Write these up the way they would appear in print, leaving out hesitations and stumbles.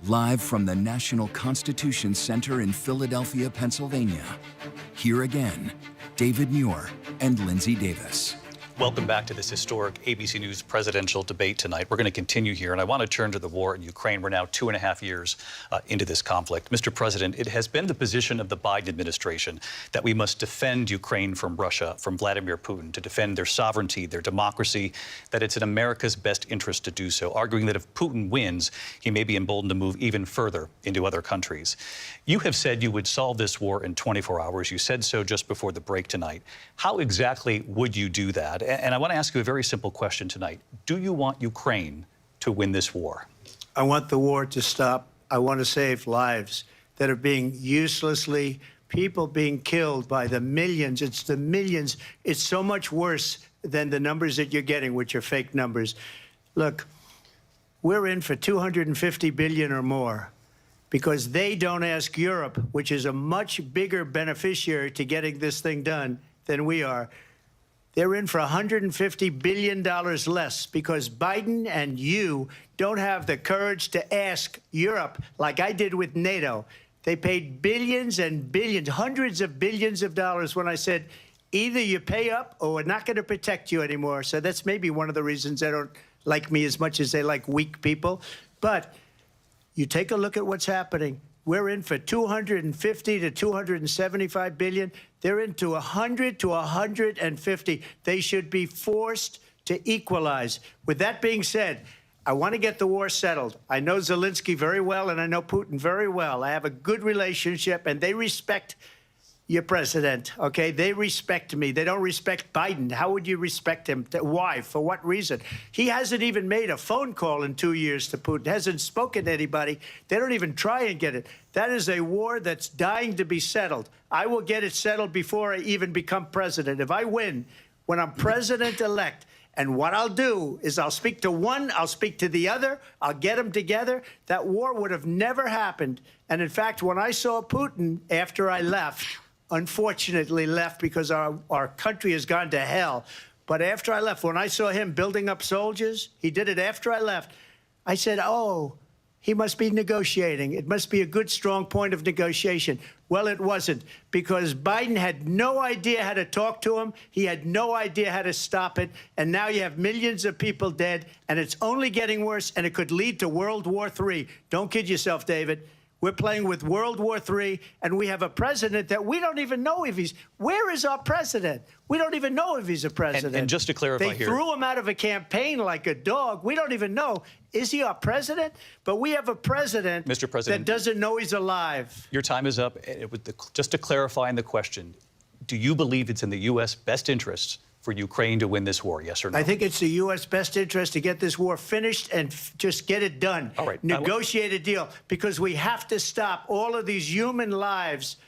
Live from the National Constitution Center in Philadelphia, Pennsylvania. Here again, David Muir and Lindsay Davis. Welcome back to this historic ABC News presidential debate tonight. We're going to continue here, and I want to turn to the war in Ukraine. We're now 2.5 years into this conflict. Mr. President, it has been the position of the Biden administration that we must defend Ukraine from Russia, from Vladimir Putin, to defend their sovereignty, their democracy, that it's in America's best interest to do so, arguing that if Putin wins, he may be emboldened to move even further into other countries. You have said you would solve this war in 24 hours. You said so just before the break tonight. How exactly would you do that? And I want to ask you a very simple question tonight. Do you want Ukraine to win this war? I want the war to stop. I want to save lives that are being uselessly, people being killed by the millions. It's the millions. It's so much worse than the numbers that you're getting, which are fake numbers. Look, we're in for $250 billion or more because they don't ask Europe, which is a much bigger beneficiary to getting this thing done than we are. They're in for $150 billion less because Biden and you don't have the courage to ask Europe like I did with NATO. They paid billions and billions, hundreds of billions of dollars when I said, either you pay up or we're not going to protect you anymore. So that's maybe one of the reasons they don't like me as much as they like weak people. But you take a look at what's happening. We're in for 250 to 275 billion. They're into 100 to 150. They should be forced to equalize. With that being said, I want to get the war settled. I know Zelensky very well, and I know Putin very well. I have a good relationship, and they respect your president, okay? They respect me. They don't respect Biden. How would you respect him? Why? For what reason? He hasn't even made a phone call in 2 years to Putin, hasn't spoken to anybody. They don't even try and get it. That is a war that's dying to be settled. I will get it settled before I even become president. If I win, when I'm president-elect, and what I'll do is I'll speak to one, I'll speak to the other, I'll get them together. That war would have never happened. And in fact, when I saw Putin after I left, unfortunately left because our country has gone to hell. But after I left, when I saw him building up soldiers, he did it after I left, I said, oh, he must be negotiating. It must be a good, strong point of negotiation. Well, it wasn't, because Biden had no idea how to talk to him. He had no idea how to stop it. And now you have millions of people dead, and it's only getting worse, and it could lead to World War III. Don't kid yourself, David. We're playing with World War III, and we have a president that we don't even know if he's... Where is our president? We don't even know if he's a president. And just to clarify here... They threw him out of a campaign like a dog. We don't even know. Is he our president? But we have a president, Mr. President, that doesn't know he's alive. Your time is up. Just to clarify in the question, do you believe it's in the U.S. best interests for Ukraine to win this war, yes or no? I think it's the U.S. best interest to get this war finished and just get it done. All right. Negotiate a deal, because we have to stop all of these human lives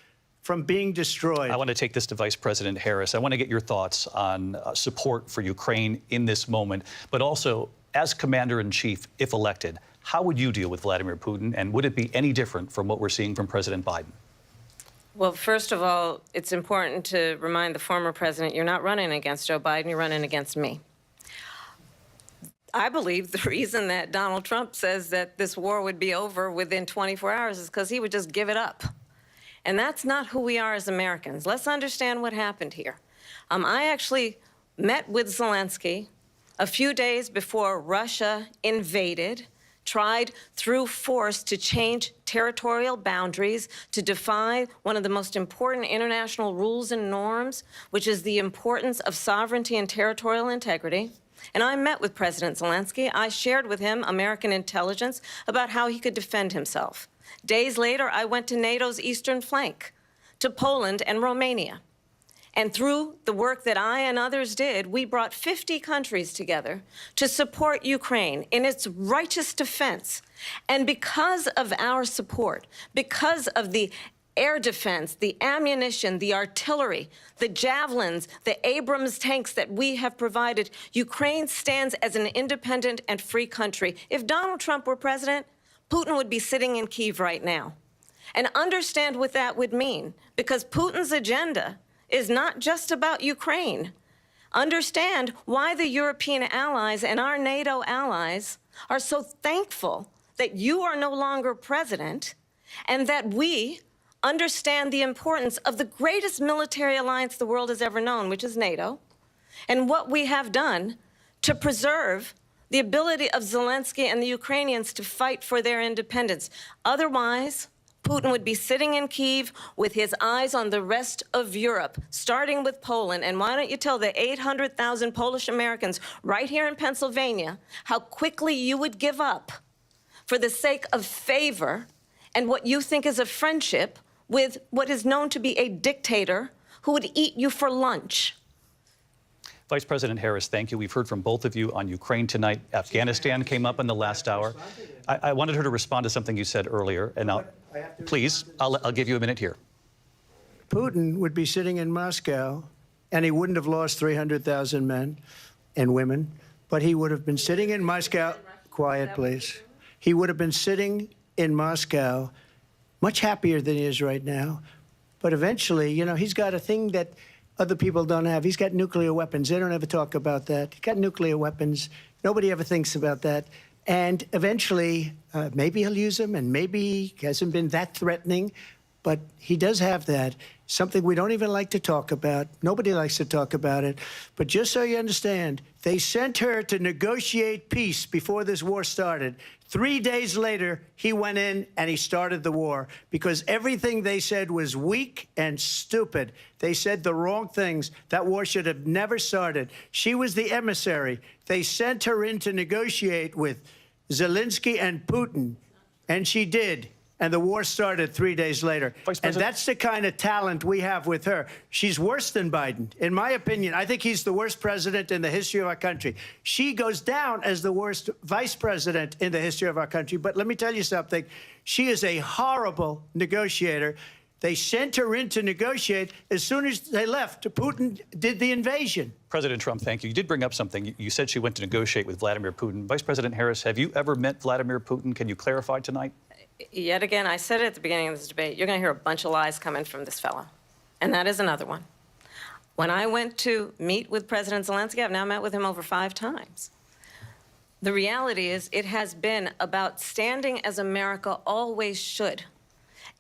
from being destroyed. I want to take this to Vice President Harris. I want to get your thoughts on support for Ukraine in this moment, but also, as Commander-in-Chief, if elected, how would you deal with Vladimir Putin, and would it be any different from what we're seeing from President Biden? Well, first of all, it's important to remind the former president you're not running against Joe Biden, you're running against me. I believe the reason that Donald Trump says that this war would be over within 24 hours is because he would just give it up. And that's not who we are as Americans. Let's understand what happened here. I actually met with Zelensky a few days before Russia invaded, tried through force to change territorial boundaries, to defy one of the most important international rules and norms, which is the importance of sovereignty and territorial integrity. And I met with President Zelensky. I shared with him American intelligence about how he could defend himself. Days later, I went to NATO's eastern flank, to Poland and Romania. And through the work that I and others did, we brought 50 countries together to support Ukraine in its righteous defense. And because of our support, because of the air defense, the ammunition, the artillery, the javelins, the Abrams tanks that we have provided, Ukraine stands as an independent and free country. If Donald Trump were president, Putin would be sitting in Kyiv right now. And understand what that would mean, because Putin's agenda is not just about Ukraine. Understand why the European allies and our NATO allies are so thankful that you are no longer president and that we understand the importance of the greatest military alliance the world has ever known, which is NATO, and what we have done to preserve the ability of Zelensky and the Ukrainians to fight for their independence. Otherwise, Putin would be sitting in Kyiv with his eyes on the rest of Europe, starting with Poland. And why don't you tell the 800,000 Polish Americans right here in Pennsylvania how quickly you would give up for the sake of favor and what you think is a friendship with what is known to be a dictator who would eat you for lunch. Vice President Harris, thank you. We've heard from both of you on Ukraine tonight. Afghanistan came up in the last hour. I wanted her to respond to something you said earlier, and I'll give you a minute here. Putin would be sitting in Moscow, and he wouldn't have lost 300,000 men and women, but he would have been sitting in Moscow. Quiet, please. He would have been sitting in Moscow much happier than he is right now. But eventually, you know, he's got a thing that other people don't have. He's got nuclear weapons. They don't ever talk about that. He's got nuclear weapons. Nobody ever thinks about that. And eventually, maybe he'll use them, and maybe he hasn't been that threatening, but he does have that. Something we don't even like to talk about. Nobody likes to talk about it. But just so you understand, they sent her to negotiate peace before this war started. 3 days later, he went in and he started the war because everything they said was weak and stupid. They said the wrong things. That war should have never started. She was the emissary. They sent her in to negotiate with Zelensky and Putin, and she did. And the war started 3 days later. And that's the kind of talent we have with her. She's worse than Biden. In my opinion, I think he's the worst president in the history of our country. She goes down as the worst vice president in the history of our country. But let me tell you something. She is a horrible negotiator. They sent her in to negotiate. As soon as they left, Putin did the invasion. President Trump, thank you. You did bring up something. You said she went to negotiate with Vladimir Putin. Vice President Harris, have you ever met Vladimir Putin? Can you clarify tonight? Yet again, I said it at the beginning of this debate, you're going to hear a bunch of lies coming from this fellow. And that is another one. When I went to meet with President Zelensky, I've now met with him over 5 times. The reality is it has been about standing as America always should,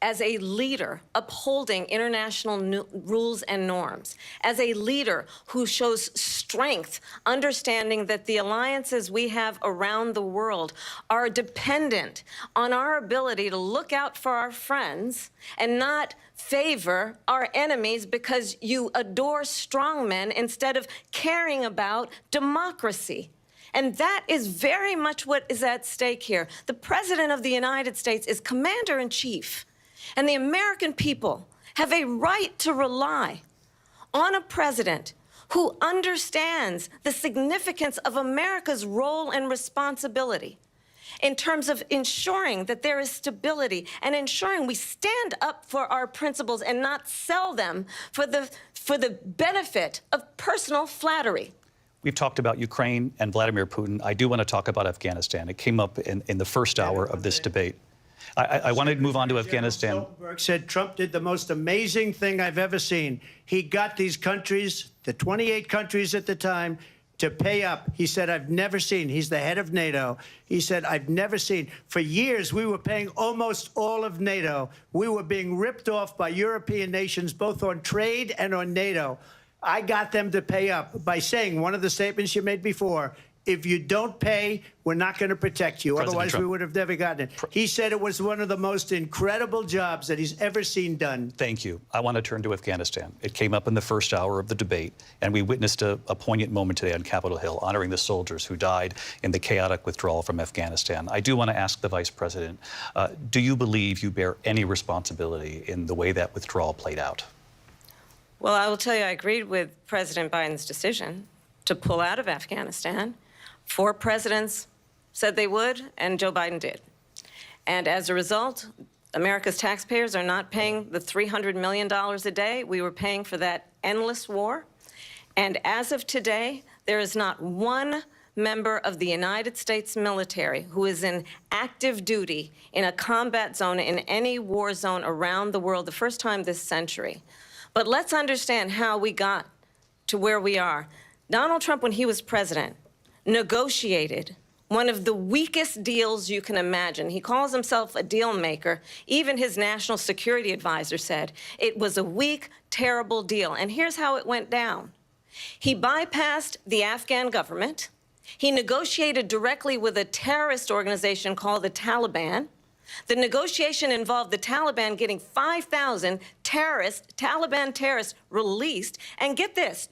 as a leader upholding international rules and norms, as a leader who shows strength, understanding that the alliances we have around the world are dependent on our ability to look out for our friends and not favor our enemies because you adore strongmen instead of caring about democracy. And that is very much what is at stake here. The President of the United States is commander-in-chief. And the American people have a right to rely on a president who understands the significance of America's role and responsibility in terms of ensuring that there is stability and ensuring we stand up for our principles and not sell them for the benefit of personal flattery. We've talked about Ukraine and Vladimir Putin. I do want to talk about Afghanistan. It came up in the first hour of this debate. I wanted to move on to Afghanistan. Stoltenberg said Trump did the most amazing thing I've ever seen. He got these countries, the 28 countries at the time, to pay up. He said, I've never seen. He's the head of NATO. He said, I've never seen. For years, we were paying almost all of NATO. We were being ripped off by European nations, both on trade and on NATO. I got them to pay up by saying one of the statements you made before, if you don't pay, we're not going to protect you. President Otherwise, Trump. we would have never gotten it. He said it was one of the most incredible jobs that he's ever seen done. Thank you. I want to turn to Afghanistan. It came up in the first hour of the debate, and we witnessed a poignant moment today on Capitol Hill, honoring the soldiers who died in the chaotic withdrawal from Afghanistan. I do want to ask the Vice President, do you believe you bear any responsibility in the way that withdrawal played out? Well, I will tell you, I agreed with President Biden's decision to pull out of Afghanistan. 4 presidents said they would, and Joe Biden did. And as a result, America's taxpayers are not paying the $300 million a day we were paying for that endless war. And as of today, there is not one member of the United States military who is in active duty in a combat zone in any war zone around the world, the first time this century. But let's understand how we got to where we are. Donald Trump, when he was president, negotiated one of the weakest deals you can imagine. He calls himself a deal maker. Even his national security advisor said it was a weak, terrible deal. And here's how it went down. He bypassed the Afghan government. He negotiated directly with a terrorist organization called the Taliban. The negotiation involved the Taliban getting 5,000 Taliban terrorists released. And get this,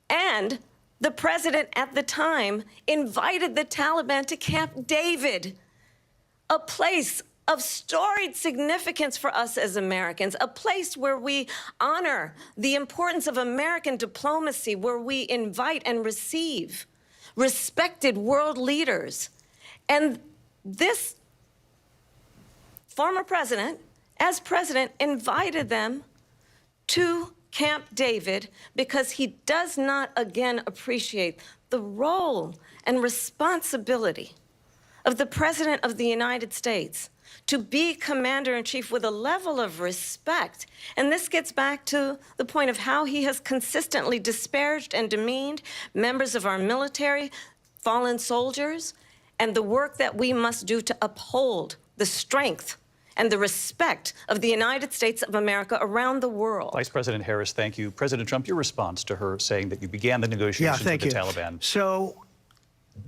and the president at the time invited the Taliban to Camp David, a place of storied significance for us as Americans, a place where we honor the importance of American diplomacy, where we invite and receive respected world leaders. And this former president, as president, invited them to Camp David because he does not, again, appreciate the role and responsibility of the President of the United States to be commander-in-chief with a level of respect. And this gets back to the point of how he has consistently disparaged and demeaned members of our military, fallen soldiers, and the work that we must do to uphold the strength and the respect of the United States of America around the world. Vice President Harris, thank you. President Trump, your response to her saying that you began the negotiations with the Taliban. So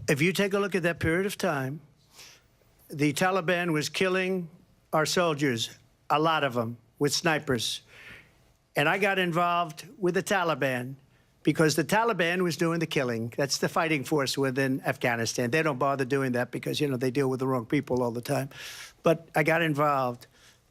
if you take a look at that period of time, the Taliban was killing our soldiers, a lot of them, with snipers. And I got involved with the Taliban because the Taliban was doing the killing. That's the fighting force within Afghanistan. They don't bother doing that because, you know, they deal with the wrong people all the time. But I got involved.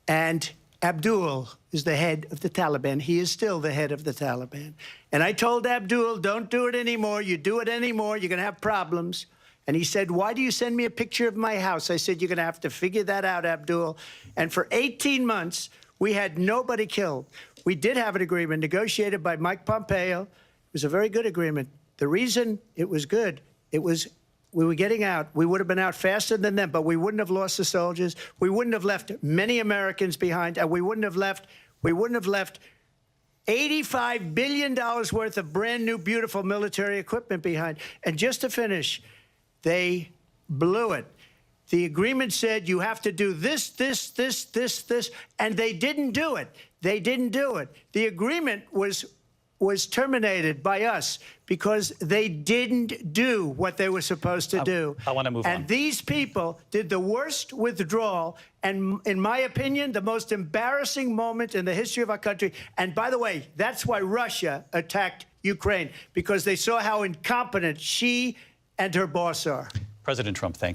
And Abdul is the head of the Taliban. He is still the head of the Taliban. And I told Abdul, don't do it anymore. You do it anymore, you're going to have problems. And he said, why do you send me a picture of my house? I said, you're going to have to figure that out, Abdul. And for 18 months, we had nobody killed. We did have an agreement negotiated by Mike Pompeo. It was a very good agreement. The reason it was good, we were getting out. We would have been out faster than them, but we wouldn't have lost the soldiers. We wouldn't have left many Americans behind, and we wouldn't have left $85 billion worth of brand new, beautiful military equipment behind. And just to finish, they blew it. The agreement said you have to do this, and they didn't do it. They didn't do it. The agreement was terminated by us because they didn't do what they were supposed to do. I want to move on. And these people did the worst withdrawal and, in my opinion, the most embarrassing moment in the history of our country. And by the way, that's why Russia attacked Ukraine, because they saw how incompetent she and her boss are. President Trump, thank you.